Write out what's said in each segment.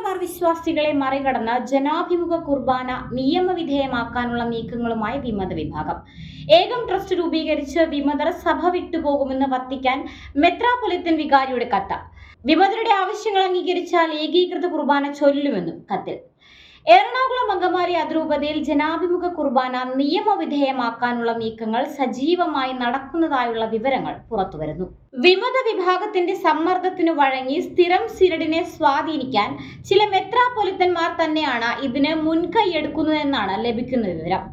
മലബാർ വിശ്വാസികളെ മറികടന്ന് ജനാഭിമുഖ കുർബാന നിയമവിധേയമാക്കാനുള്ള നീക്കങ്ങളുമായി വിമത വിഭാഗം. ഏകം ട്രസ്റ്റ് രൂപീകരിച്ച് വിമതർ സഭ വിട്ടുപോകുമെന്ന് വത്തിക്കാൻ മെത്രാപ്പൊലീത്തൻ വികാരിയുടെ കത്ത്. വിമതരുടെ ആവശ്യങ്ങൾ അംഗീകരിച്ചാൽ ഏകീകൃത കുർബാന ചൊല്ലുമെന്നും കത്തിൽ. എറണാകുളം അങ്കമാലി അതിരൂപതയിൽ ജനാഭിമുഖ കുർബാന നിയമവിധേയമാക്കാനുള്ള നീക്കങ്ങൾ സജീവമായി നടക്കുന്നതായുള്ള വിവരങ്ങൾ പുറത്തുവരുന്നു. വിമത വിഭാഗത്തിന്റെ സമ്മർദ്ദത്തിനു വഴങ്ങി സ്ഥിരം സിനഡിനെ സ്വാധീനിക്കാൻ ചില മെത്രാപ്പൊലിത്തന്മാർ തന്നെയാണ് ഇതിന് മുൻകൈയെടുക്കുന്നതെന്നാണ് ലഭിക്കുന്ന വിവരം.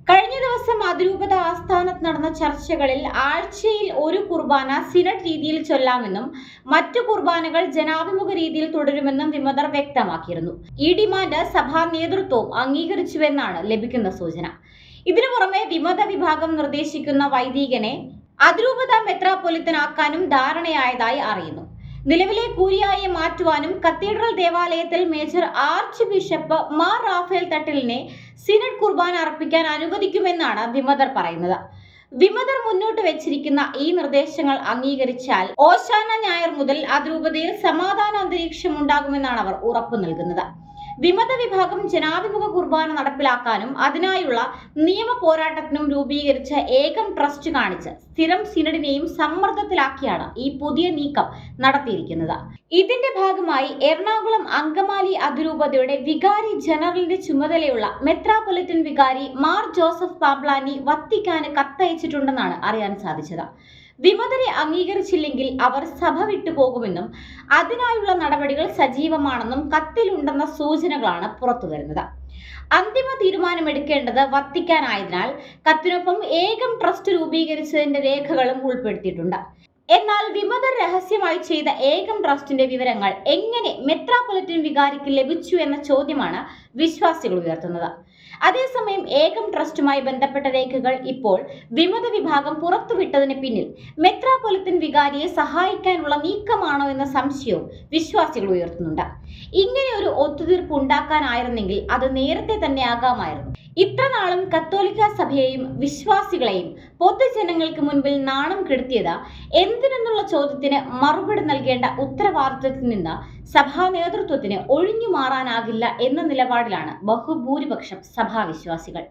കഴിഞ്ഞ ദിവസം അതിരൂപത ആസ്ഥാനത്ത് നടന്ന ചർച്ചകളിൽ ആഴ്ചയിൽ ഒരു കുർബാന സിനഡ് രീതിയിൽ ചൊല്ലാമെന്നും മറ്റു കുർബാനകൾ ജനാഭിമുഖ രീതിയിൽ തുടരുമെന്നും വിമതർ വ്യക്തമാക്കിയിരുന്നു. ഈ ഡിമാൻഡ് സഭാ നേതൃത്വവും അംഗീകരിച്ചുവെന്നാണ് ലഭിക്കുന്ന സൂചന. ഇതിനു പുറമെ വിമത വിഭാഗം നിർദ്ദേശിക്കുന്ന വൈദികനെ അതിരൂപത മെത്രാപ്പൊലിത്തനാക്കാനും ധാരണയായതായി അറിയുന്നു. നിലവിലെ കൂരിയായെ മാറ്റുവാനും കത്തീഡ്രൽ ദേവാലയത്തിൽ major archbishop Mar Raphael തട്ടിലിനെ സിനഡ് കുർബാന അർപ്പിക്കാൻ അനുവദിക്കുമെന്നാണ് വിമതർ പറയുന്നത്. വിമതർ മുന്നോട്ട് വെച്ചിരിക്കുന്ന ഈ നിർദ്ദേശങ്ങൾ അംഗീകരിച്ചാൽ ഓശാന ഞായർ മുതൽ അതിരൂപതയിൽ സമാധാന അന്തരീക്ഷം ഉണ്ടാകുമെന്നാണ് അവർ ഉറപ്പു നൽകുന്നത്. വിമത വിഭാഗം ജനാഭിമുഖ കുർബാന നടപ്പിലാക്കാനും അതിനായുള്ള നിയമ പോരാട്ടത്തിനും രൂപീകരിച്ച ഏകം ട്രസ്റ്റ് കാണിച്ച് സ്ഥിരം സിനഡിനെയും സമ്മർദ്ദത്തിലാക്കിയാണ് ഈ പുതിയ നീക്കം നടത്തിയിരിക്കുന്നത്. ഇതിന്റെ ഭാഗമായി എറണാകുളം അങ്കമാലി അതിരൂപതയുടെ വികാരി ജനറലിന്റെ ചുമതലയുള്ള മെത്രാപ്പൊലിത്തൻ വികാരി മാർ ജോസഫ് പാംപ്ലാനി വത്തിക്കാന് കത്തയച്ചിട്ടുണ്ടെന്നാണ് അറിയാൻ സാധിച്ചത്. വിമതരെ അംഗീകരിച്ചില്ലെങ്കിൽ അവർ സഭ വിട്ടുപോകുമെന്നും അതിനായുള്ള നടപടികൾ സജീവമാണെന്നും കത്തിലുണ്ടെന്ന സൂചനകളാണ് പുറത്തുവരുന്നത്. അന്തിമ തീരുമാനമെടുക്കേണ്ടത് വത്തിക്കാനായതിനാൽ കത്തിനൊപ്പം ഏകം ട്രസ്റ്റ് രൂപീകരിച്ചതിന്റെ രേഖകളും ഉൾപ്പെടുത്തിയിട്ടുണ്ട്. എന്നാൽ വിമതർ രഹസ്യമായി ചെയ്ത ഏകം ട്രസ്റ്റിന്റെ വിവരങ്ങൾ എങ്ങനെ മെത്രാപ്പൊലിത്തൻ വികാരിക്ക് ലഭിച്ചു എന്ന ചോദ്യമാണ് വിശ്വാസികൾ ഉയർത്തുന്നത്. അതേസമയം ഏകം ട്രസ്റ്റുമായി ബന്ധപ്പെട്ട രേഖകൾ ഇപ്പോൾ വിമത വിഭാഗം പുറത്തുവിട്ടതിന് പിന്നിൽ മെത്രാപ്പൊലിത്തൻ വികാരിയെ സഹായിക്കാനുള്ള നീക്കമാണോ എന്ന സംശയവും വിശ്വാസികൾ ഉയർത്തുന്നുണ്ട്. ഇങ്ങനെ ഒരു ഒത്തുതീർപ്പ് ഉണ്ടാക്കാനായിരുന്നെങ്കിൽ അത് നേരത്തെ തന്നെ ആകാമായിരുന്നു. ഇത്ര നാളും കത്തോലിക്ക സഭയെയും വിശ്വാസികളെയും പൊതുജനങ്ങൾക്ക് മുൻപിൽ നാണം കെടുത്തിയത് എന്തിനെന്നുള്ള ചോദ്യത്തിന് മറുപടി നൽകേണ്ട ഉത്തരവാദിത്വത്തിൽ നിന്ന് സഭാ നേതൃത്വത്തിന് ഒഴിഞ്ഞു മാറാനാകില്ല എന്ന നിലപാടിലാണ് ബഹുഭൂരിപക്ഷം സഭാവിശ്വാസികൾ.